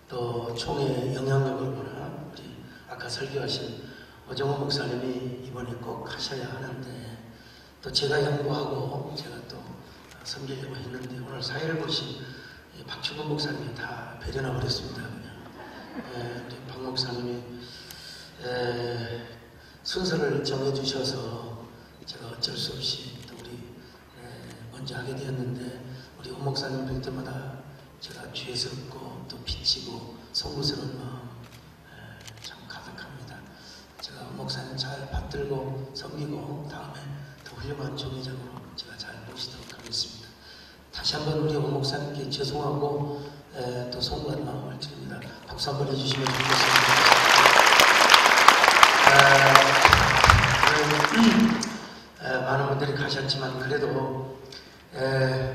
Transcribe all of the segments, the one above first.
또 총회 영향력을 보나 우리 아까 설교하신 오정호 목사님이 이번에 꼭 하셔야 하는데 또 제가 양보하고 제가 또 섬기려고 했는데 오늘 사회를 보신 박충근 목사님이 다 배려나 버렸습니다. 그냥 우리 박 목사님이 순서를 정해주셔서 제가 어쩔 수 없이 또 우리 먼저 하게 되었는데 우리 오 목사님 뵐 때마다 제가 죄스럽고 또 빚지고 송구스러운 마음 참 가득합니다. 제가 오 목사님 잘 받들고 섬기고 다음에 더 훌륭한 종회장으로 제가 잘 모시도록 하겠습니다. 다시 한번 우리 오 목사님께 죄송하고 또 송구한 마음을 드립니다. 박수 한번 해주시면 좋겠습니다. 많은 분들이 가셨지만 그래도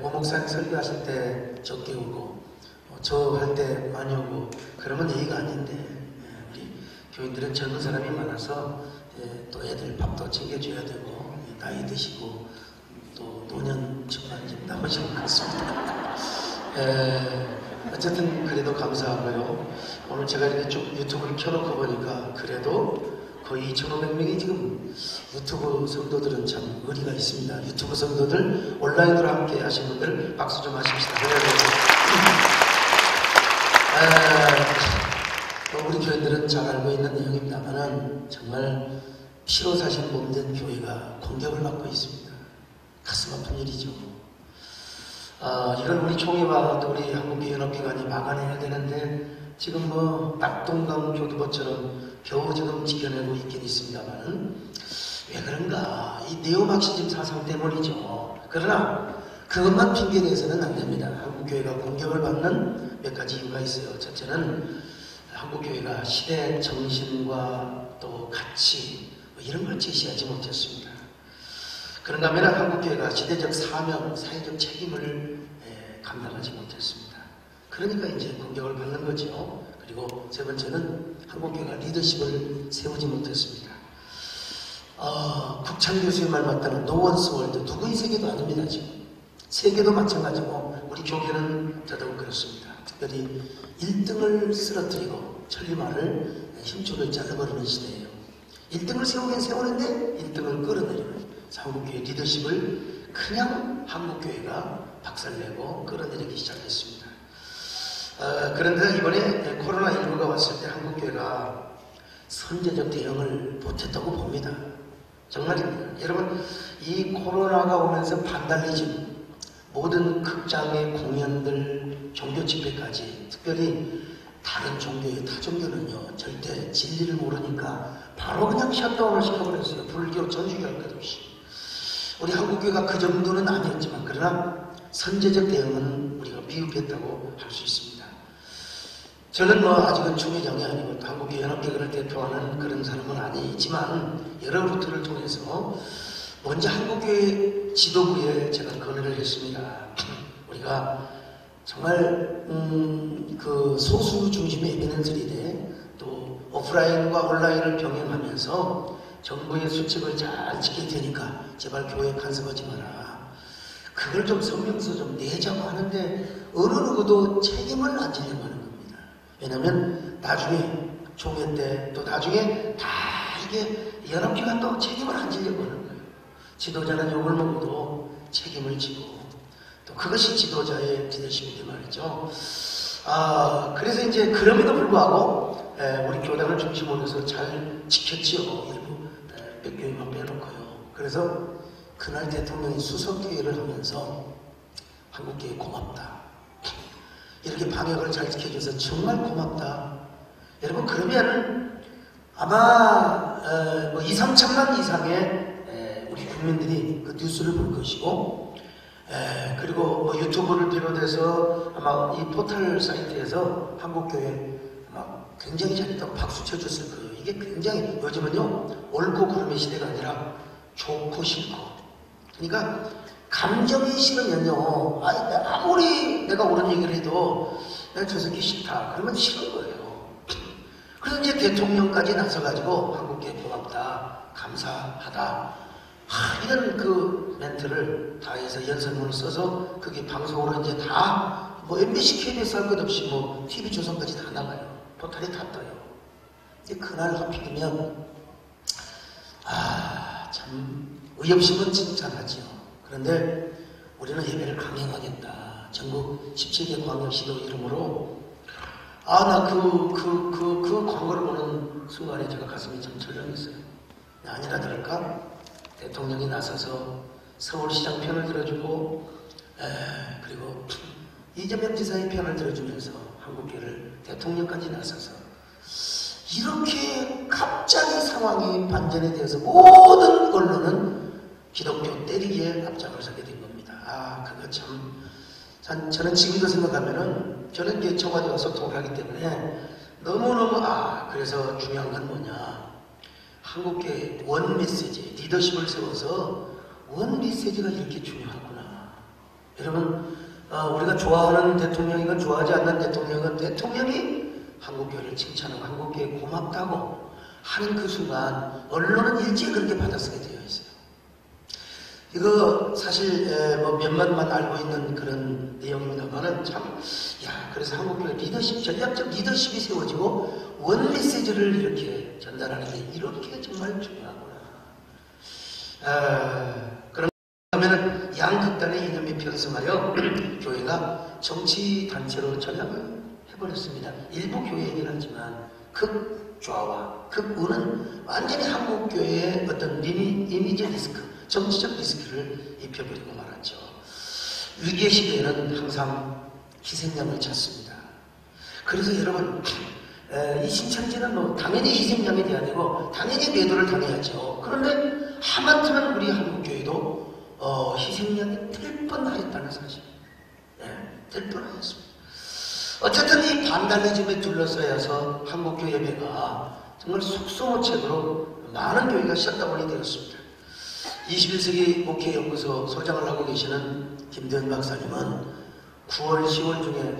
오 목사님 설교하실 때 저 깨우고 저 할 때 많이 오고 그러면 예의가 아닌데 우리 교인들은 젊은 사람이 많아서 또 애들 밥도 챙겨줘야 되고 나이 드시고 또 노년층만 좀 남으신 것 같습니다. 어쨌든 그래도 감사하고요. 오늘 제가 이렇게 쭉 유튜브를 켜놓고 보니까 그래도 거의 2,500명이 지금 유튜브 성도들은 참 의리가 있습니다. 유튜브 성도들 온라인으로 함께 하신 분들 박수 좀 하십시다. 우리 교인들은 잘 알고 있는 내용입니다만 정말 피로 사신 몸된 교회가 공격을 받고 있습니다. 가슴 아픈 일이죠. 이걸 우리 총회와 또 우리 한국교연합기관이 막아내야 되는데 지금 낙동강 교두보처럼 겨우 지금 지켜내고 있긴 있습니다만 왜 그런가? 이 네오마르크시즘 사상 때문이죠. 그러나 그것만 핑계내서는 안 됩니다. 한국교회가 공격을 받는 몇 가지 이유가 있어요. 첫째는 한국교회가 시대 정신과 또 가치 이런 걸 제시하지 못했습니다. 그런가 하면 한국교회가 시대적 사명, 사회적 책임을 감당하지 못했습니다. 그러니까 이제 공격을 받는 거죠. 그리고 세 번째는 한국교회가 리더십을 세우지 못했습니다. 국창 교수의 말 맞다는 노원스 월드 누구의 세계도 아닙니다. 지금 세계도 마찬가지고 우리 교회는 더더욱 그렇습니다. 특별히 1등을 쓰러뜨리고 천리마를 힘줄을 잘라버리는 시대예요. 1등을 세우긴 세우는데 1등을 끌어내리는 한국교회 리더십을 그냥 한국교회가 박살내고 끌어내리기 시작했습니다. 그런데 이번에 코로나19가 왔을 때 한국교회가 선제적 대응을 못했다고 봅니다. 정말입니다. 여러분, 이 코로나가 오면서 반달리즘, 모든 극장의 공연들, 종교 집회까지, 특별히 다른 종교의 타 종교는요, 절대 진리를 모르니까 바로 그냥 셧다운을 시켜버렸어요. 불교 전주교 할 것 없이. 우리 한국교회가 그 정도는 아니었지만, 그러나 선제적 대응은 우리가 미흡했다고 할 수 있습니다. 저는 아직은 총회장이 아니고 한국교회 연합기관을 대표하는 그런 사람은 아니지만 여러 루트를 통해서 먼저 한국교회 지도부에 제가 건의를 했습니다. 우리가 정말 그 소수 중심의 에비던스리대 또 오프라인과 온라인을 병행하면서 정부의 수칙을 잘 지킬 테니까 제발 교회에 간섭하지 마라. 그걸 좀 성명서 좀 내자고 하는데 어느 누구도 책임을 안 지려고 하는 겁니다. 왜냐면 나중에 총회 때 또 나중에 다 이게 연합기관 또 책임을 안 지려고 하는 거예요. 지도자는 욕을 먹어도 책임을 지고 또 그것이 지도자의 리더십인데 말이죠. 그래서 이제 그럼에도 불구하고 우리 교단을 중심으로 해서 잘 지켰지요. 일부 몇 교회만 빼놓고요. 그래서 그날 대통령이 수석기회를 하면서 한국교회 고맙다. 이렇게 방역을 잘 지켜줘서 정말 고맙다. 여러분 그러면은 아마 2, 3천만 이상의 우리 국민들이 그 뉴스를 볼 것이고 그리고 유튜브를 비롯해서 아마 이 포털 사이트에서 한국교회 아마 굉장히 잘했다고 박수 쳐줬을 거예요. 이게 굉장히 요즘은요 옳고 그름의 시대가 아니라 좋고 싫고 그러니까 감정이 싫으면요 아무리 내가 옳은 얘기를 해도 내가 저 새끼 싫다 그러면 싫은 거예요. 그래서 이제 대통령까지 나서가지고 한국교회 고맙다 감사하다 이런 그 멘트를 다 해서 연설문을 써서 그게 방송으로 이제 다 뭐 MBC, KBS 할 것 없이 뭐 TV 조선까지 다 나가요. 포탈이 다 떠요. 근데 그날 하필이면 참 의협심은 칭찬하지요. 그런데 우리는 예배를 강행하겠다. 전국 17개 광역시도 이름으로 나 그 광고를 보는 순간에 제가 가슴이 참 철렁했어요. 아니라 다를까 대통령이 나서서 서울시장 편을 들어주고 그리고 이재명 지사의 편을 들어주면서 한국교회를 대통령까지 나서서 이렇게 갑자기 상황이 반전이 되어서 모든 언론은 기독교 때리기에 앞장을 서게 된 겁니다. 그거 참 저는 지금도 생각하면은 저는 이제 청와대 와서 통역하기 때문에 너무너무 그래서 중요한 건 뭐냐, 한국교회 원 메시지, 리더십을 세워서 원 메시지가 이렇게 중요하구나. 여러분, 우리가 좋아하는 대통령이건 좋아하지 않는 대통령이건 대통령이 한국교회를 칭찬하고 한국교회 고맙다고 하는 그 순간 언론은 일제히 그렇게 받아쓰게 되어 있어요. 이거 사실 뭐 몇만만 알고 있는 그런 내용입니다만은 그래서 한국교회 리더십, 전략적 리더십이 세워지고 원 메시지를 이렇게 전달하는 게 이렇게 정말 중요하구나. 그러면은 양극단의 이념이 편성하여 교회가 정치 단체로 전락을 해버렸습니다. 일부 교회이긴 하지만 극좌와 극우는 완전히 한국교회의 어떤 이미지 리스크, 정치적 리스크를 입혀버리고 말았죠. 위기의 시대에는 항상 희생양을 찾습니다. 그래서 여러분, 이 신천지는 뭐 당연히 희생양이 돼야 되고 당연히 매도를 당해야죠. 그런데 하마터면 우리 한국교회도 희생양이 될 뻔하였다는 사실, 될 뻔하였습니다. 어쨌든 이 반달리즘에 둘러싸여서 한국교회 예배가 정말 속수무책으로 많은 교회가 셧다운이 되었습니다. 21세기 목회연구소 소장을 하고 계시는 김대현 박사님은 9월, 10월 중에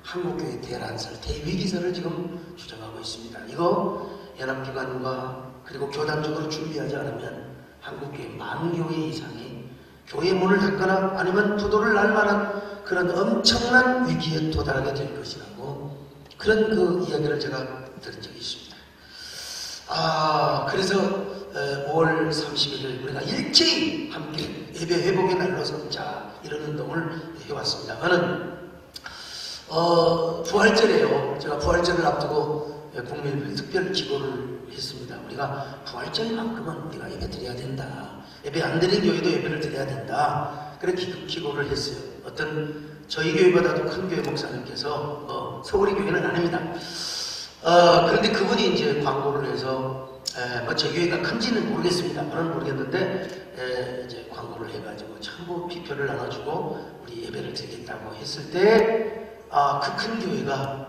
한국교회 대란설, 대위기설을 지금 주장하고 있습니다. 이거 연합기관과 그리고 교단적으로 준비하지 않으면 한국교회 만 교회 이상이 교회 문을 닫거나 아니면 부도를 날 만한 그런 엄청난 위기에 도달하게 될 것이라고, 그런 그 이야기를 제가 들은 적이 있습니다. 그래서 5월 31일 우리가 일제히 함께 예배 회복의 날로 삼자 이런 운동을 해왔습니다. 저는 부활절이에요. 제가 부활절을 앞두고 국민을 특별 기도를 했습니다. 우리가 부활절만큼은 우리가 예배 드려야 된다. 예배 안 드리는 교회도 예배를 드려야 된다. 그렇게 기도를 했어요. 어떤 저희 교회보다도 큰 교회 목사님께서 서울의 교회는 아닙니다. 그런데 그분이 이제 광고를 해서 제 교회가 큰지는 모르겠습니다. 저는 모르겠는데 이제 광고를 해가지고 전부 비표를 나눠주고 우리 예배를 드리겠다고 했을 때 그 큰 교회가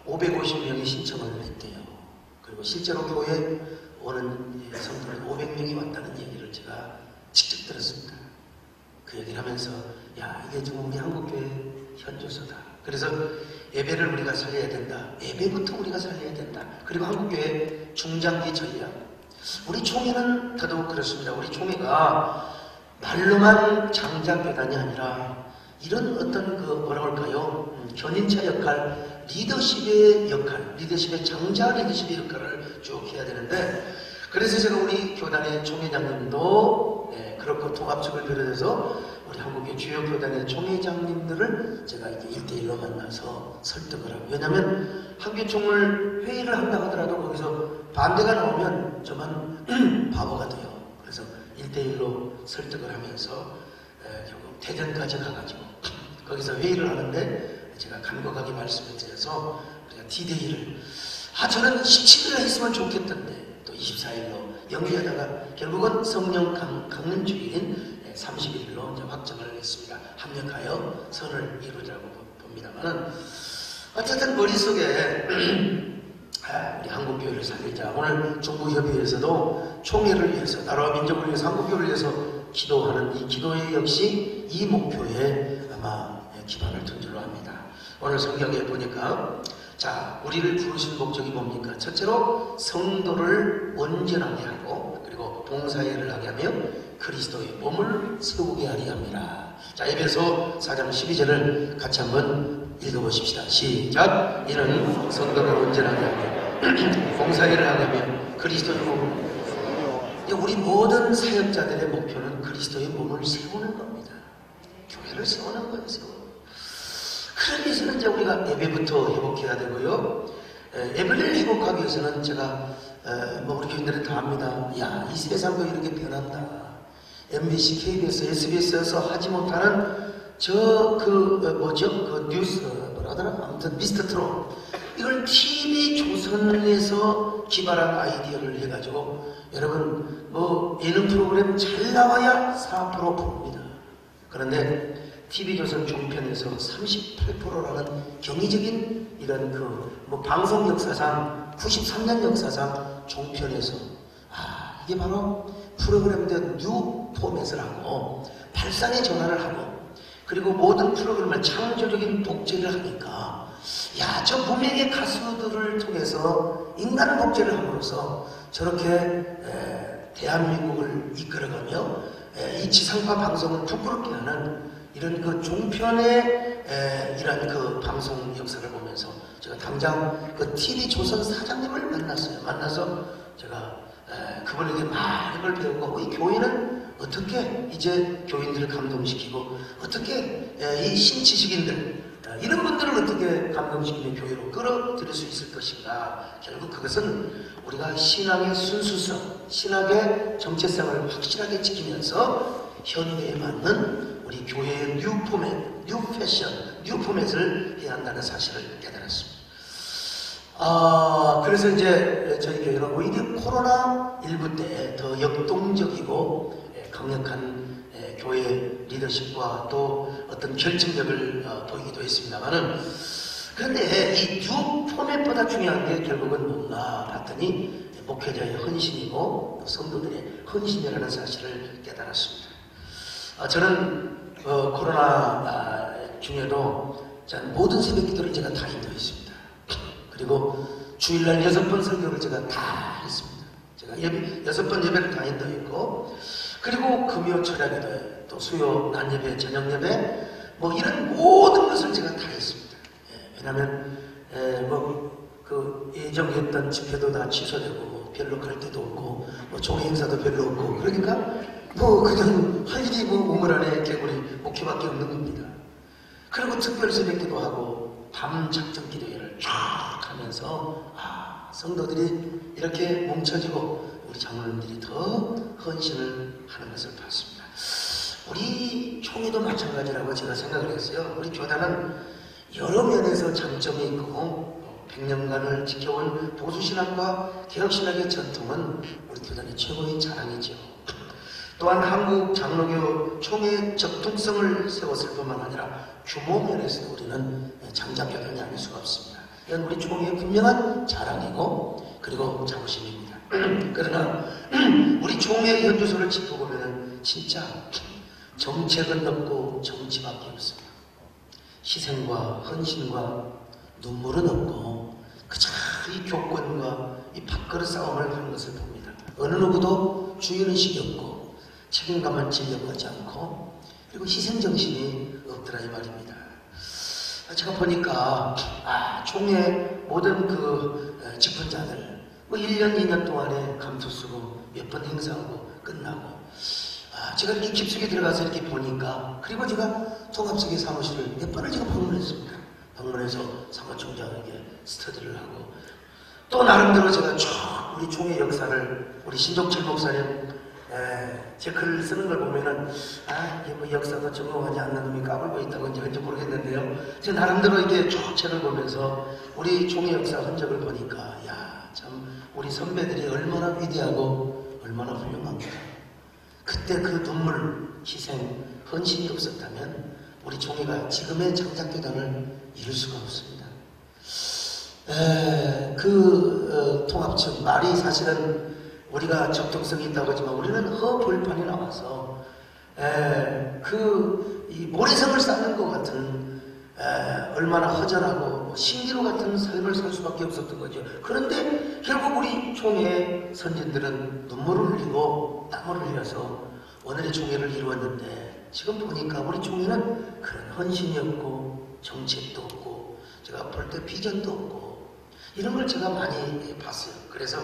550명이 신청을 했대요. 그리고 실제로 교회에 오는 성도는 500명이 왔다는 얘기를 제가 직접 들었습니다. 그 얘기를 하면서 이게 지금 우리 한국교회 현주소다. 그래서 예배를 우리가 살려야 된다. 예배부터 우리가 살려야 된다. 그리고 한국교회 중장기 전략. 우리 총회는 더더욱 그렇습니다. 우리 총회가 말로만 장자교단이 아니라 이런 어떤 뭐라고 할까요? 견인차 역할, 리더십의 역할, 리더십의 장자 리더십의 역할을 쭉 해야 되는데, 그래서 제가 우리 교단의 총회장님도 그렇고 통합측을 비롯해서 우리 한국의 주요 교단의 총회장님들을 제가 이렇게 1대1로 만나서 설득을 하고, 왜냐하면 한교총을 회의를 한다 하더라도 거기서 반대가 나오면 저만 바보가 돼요. 그래서 1대1로 설득을 하면서 결국 대전까지 가가지고 거기서 회의를 하는데 제가 간곡하게 말씀을 드려서 우리가 D-Day를 저는 17일에 했으면 좋겠던데 또 24일로 연기하다가 결국은 성령 강림 주일인 31일로 이제 확정을 했습니다. 합력하여 선을 이루자고 봅니다만은 어쨌든 머릿속에 우리 한국교회를 살리자. 오늘 중부협의회에서도 총회를 위해서, 나라와 민족을 위해서, 한국교회를 위해서 기도하는 이 기도회 역시 이 목표에 아마 기반을 둔 줄로 합니다. 오늘 성경에 보니까 우리를 부르신 목적이 뭡니까? 첫째로 성도를 온전하게 하고 그리고 봉사일을 하게 하며 그리스도의 몸을 세우게 하려 합니다. 에베소 4장 12절을 같이 한번 읽어보십시다. 시작. 이는 성도를 온전하게 하며 봉사일을 하려면 그리스도의 몸을, 우리 모든 사역자들의 목표는 그리스도의 몸을 세우는 겁니다. 교회를 세우는 거예요. 그러기 위해서는 이제 우리가 예배부터 회복해야 되고요. 예배를 회복하기 위해서는 제가 우리 교인들은 다 압니다. 야, 이 세상도 이렇게 변한다. MBC, KBS, SBS에서 하지 못하는 그 뉴스 뭐라더라? 아무튼 미스터 트롯, 이걸 TV조선에서 기발한 아이디어를 해가지고, 여러분 예능 프로그램 잘 나와야 4% 부릅니다. 그런데 TV조선 종편에서 38%라는 경이적인 이런 방송 역사상 93년 역사상 종편에서 이게 바로 프로그램들 뉴 포맷을 하고 발상의 전환을 하고, 그리고 모든 프로그램을 창조적인 복제를 하니까, 저 무명의 가수들을 통해서 인간 복제를 함으로써 저렇게 대한민국을 이끌어가며 이 지상파 방송을 부끄럽게 하는 이런 그 종편의 이런 그 방송 역사를 보면서 제가 당장 그 TV조선 사장님을 만나서 제가 그분에게 많은 걸 배우고, 이 교회는 어떻게 이제 교인들을 감동시키고, 어떻게 이 신지식인들, 이런 분들을 어떻게 감동시키며 교회로 끌어들일 수 있을 것인가. 결국 그것은 우리가 신앙의 순수성, 신학의 정체성을 확실하게 지키면서 현대에 맞는 우리 교회의 뉴 포맷, 뉴 패션, 뉴 포맷을 해야 한다는 사실을 깨달았습니다. 그래서 이제 저희 교회는 오히려 코로나19 때 더 역동적이고 강력한 교회 리더십과 또 어떤 결정력을 보이기도 했습니다만은, 그런데 이 뉴 포맷보다 중요한 게 결국은 뭔가 봤더니 목회자의 헌신이고 성도들의 헌신이라는 사실을 깨달았습니다. 저는 코로나 중에도 모든 새벽 기도를 제가 다 인도했습니다. 그리고 주일날 6번 설교를 제가 다 했습니다. 제가 6번 예배를 다 인도했고, 그리고 금요 철야기도에 또 수요 낮예배, 저녁예배, 이런 모든 것을 제가 다 했습니다. 왜냐하면 그 예정했던 집회도 다 취소되고 별로 갈 데도 없고 종회 행사도 별로 없고, 그러니까 그냥 할 일이 우물 안에 개구리 목회밖에 없는 겁니다. 그리고 특별 새벽기도 하고 밤 작정 기도회를 쫙 하면서 성도들이 이렇게 뭉쳐지고 우리 장로님들이 더 헌신을 하는 것을 봤습니다. 우리 총회도 마찬가지라고 제가 생각을 했어요. 우리 교단은 여러 면에서 장점이 있고 100년간을 지켜온 보수신학과 개혁신학의 전통은 우리 교단의 최고의 자랑이죠. 또한 한국 장로교 총회 적통성을 세웠을 뿐만 아니라 규모 면에서 우리는 장자교단이 아닐 수가 없습니다. 이건 우리 총회의 분명한 자랑이고 그리고 자부심입니다. 그러나 우리 총회의 현주소를 짚어보면 진짜 정책은 없고 정치밖에 없어요. 희생과 헌신과 눈물은 없고 그저 이 교권과 이 밥그릇 싸움을 하는 것을 봅니다. 어느 누구도 주인의식이 없고 책임감을 지려고 하지 않고 그리고 희생정신이 없더라 이 말입니다. 제가 보니까 총회 모든 그 집권자들 1년 2년 동안에 감투 쓰고 몇 번 행사하고 끝나고 제가 이렇게 깊숙이 들어가서 이렇게 보니까, 그리고 제가 통합세계 사무실을 몇 번을 제가 방문했습니다. 방문해서 사무총장에게 스터디를 하고 또 나름대로 제가 쭉 우리 총회 역사를 우리 신종철 목사님 제 글을 쓰는 걸 보면은 이게 역사도 적응하지 않는 놈이 까불고 있다고 이제 모르겠는데요. 제 나름대로 이렇게 쭉 책을 보면서 우리 총회 역사 흔적을 보니까 참 우리 선배들이 얼마나 위대하고 얼마나 훌륭합니다. 그때 그 눈물, 희생, 헌신이 없었다면 우리 총회가 지금의 장작교단을 이룰 수가 없습니다. 통합측 말이 사실은 우리가 적정성이 있다고 하지만 우리는 허벌판이 나와서 이 모래성을 쌓는 것 같은 얼마나 허전하고 신기루 같은 삶을 살 수밖에 없었던 거죠. 그런데 결국 우리 총회의 선진들은 눈물을 흘리고 땀을 흘려서 오늘의 총회를 이루었는데, 지금 보니까 우리 총회는 그런 헌신이 없고 정책도 없고 제가 볼 때 비전도 없고 이런 걸 제가 많이 봤어요. 그래서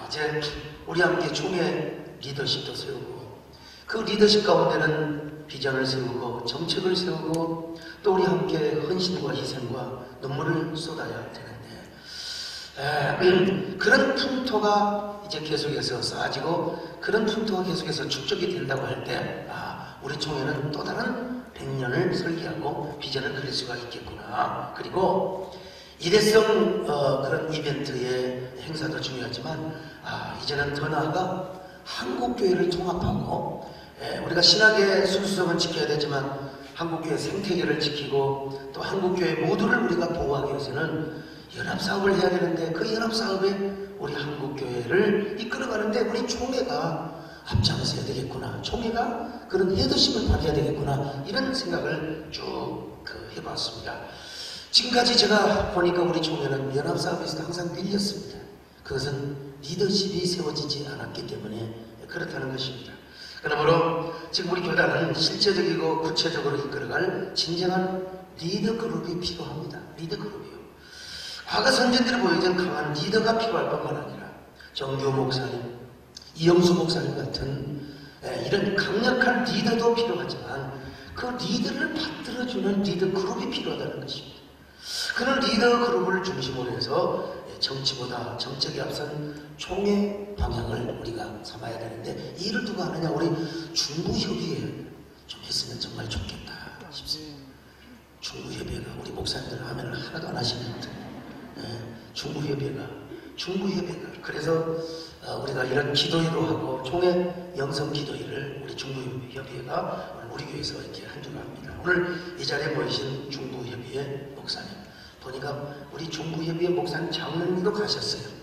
이제 우리 함께 총회 리더십도 세우고 그 리더십 가운데는 비전을 세우고 정책을 세우고 또 우리 함께 헌신과 희생과 눈물을 쏟아야 되는데 그런 풍토가 이제 계속해서 쌓아지고 그런 풍토가 계속해서 축적이 된다고 할 때 우리 총회는 또 다른 100년을 설계하고 비전을 그릴 수가 있겠구나. 그리고 일회성 그런 이벤트의 행사도 중요하지만 이제는 더 나아가 한국교회를 통합하고 우리가 신학의 순수성은 지켜야 되지만 한국교회 생태계를 지키고 또 한국교회 모두를 우리가 보호하기 위해서는 연합사업을 해야 되는데 그 연합사업에 우리 한국교회를 이끌어가는데 우리 총회가 앞장서야 되겠구나. 총회가 그런 헤드십을 발휘해야 되겠구나. 이런 생각을 쭉 해봤습니다. 지금까지 제가 보니까 우리 총회는 연합사업에서도 항상 밀렸습니다. 그것은 리더십이 세워지지 않았기 때문에 그렇다는 것입니다. 그러므로 지금 우리 교단은 실제적이고 구체적으로 이끌어갈 진정한 리더 그룹이 필요합니다. 리더 그룹이요. 과거 선전들이 보여준 강한 리더가 필요할 뿐만 아니라 정규 목사님, 이영수 목사님 같은 이런 강력한 리더도 필요하지만 그 리더를 받들어주는 리더 그룹이 필요하다는 것입니다. 그런 리더 그룹을 중심으로 해서 정치보다 정책이 앞선 총회 방향을 우리가 삼아야 되는데 이 일을 누가 하느냐. 우리 중부협의회 좀 했으면 정말 좋겠다 싶습니다. 중부협의회가 우리 목사님들 하면은 하나도 안 하시는데 중부협의회가 그래서 우리가 이런 기도회도 하고 총회 영성 기도회를 우리 중부협의회가 우리 교회에서 이렇게 한 줄 압니다. 오늘 이 자리에 모이신 중부협의회 목사님 보니까 우리 중부협의회 목사님 장로님도 가셨어요.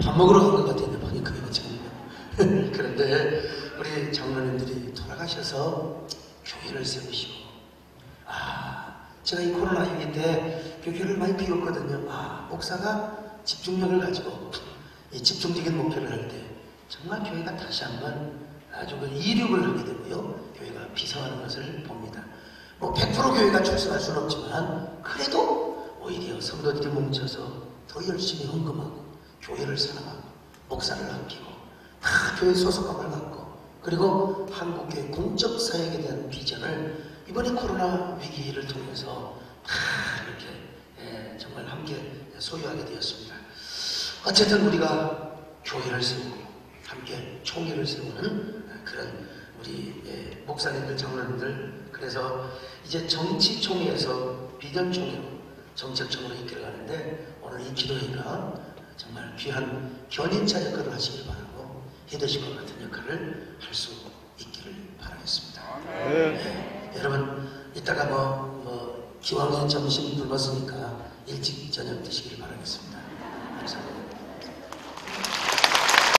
밥 먹으러 간 것 같은데 보니까 그런데 우리 장로님들이 돌아가셔서 교회를 세우시고 제가 이 코로나 위기 때 교회를 많이 비웠거든요. 목사가 집중력을 가지고 이 집중적인 목표를 할 때 정말 교회가 다시 한번 아주 이륙을 하게 되고요. 교회가 비상하는 것을 봅니다. 100% 교회가 출석할 수는 없지만 그래도 오히려 성도들이 뭉쳐서 더 열심히 헌금하고 교회를 사랑하고 목사를 아끼고 다 교회 소속감을 갖고 그리고 한국교회 공적 사역에 대한 비전을 이번에 코로나 위기를 통해서 다 이렇게 정말 함께 소유하게 되었습니다. 어쨌든 우리가 교회를 세우고 함께 총회를 세우는 그런 우리 목사님들, 장로님들 그래서 이제 정치총회에서 비전총회로 정책총회로 이끌어가는데 오늘 이 기도회가 정말 귀한 견인차 역할을 하시길 바라고 헤드십과 같은 역할을 할 수 있기를 바라겠습니다. 여러분 이따가 기왕에 점심 굶었으니까 일찍 저녁 드시길 바라겠습니다. 감사합니다.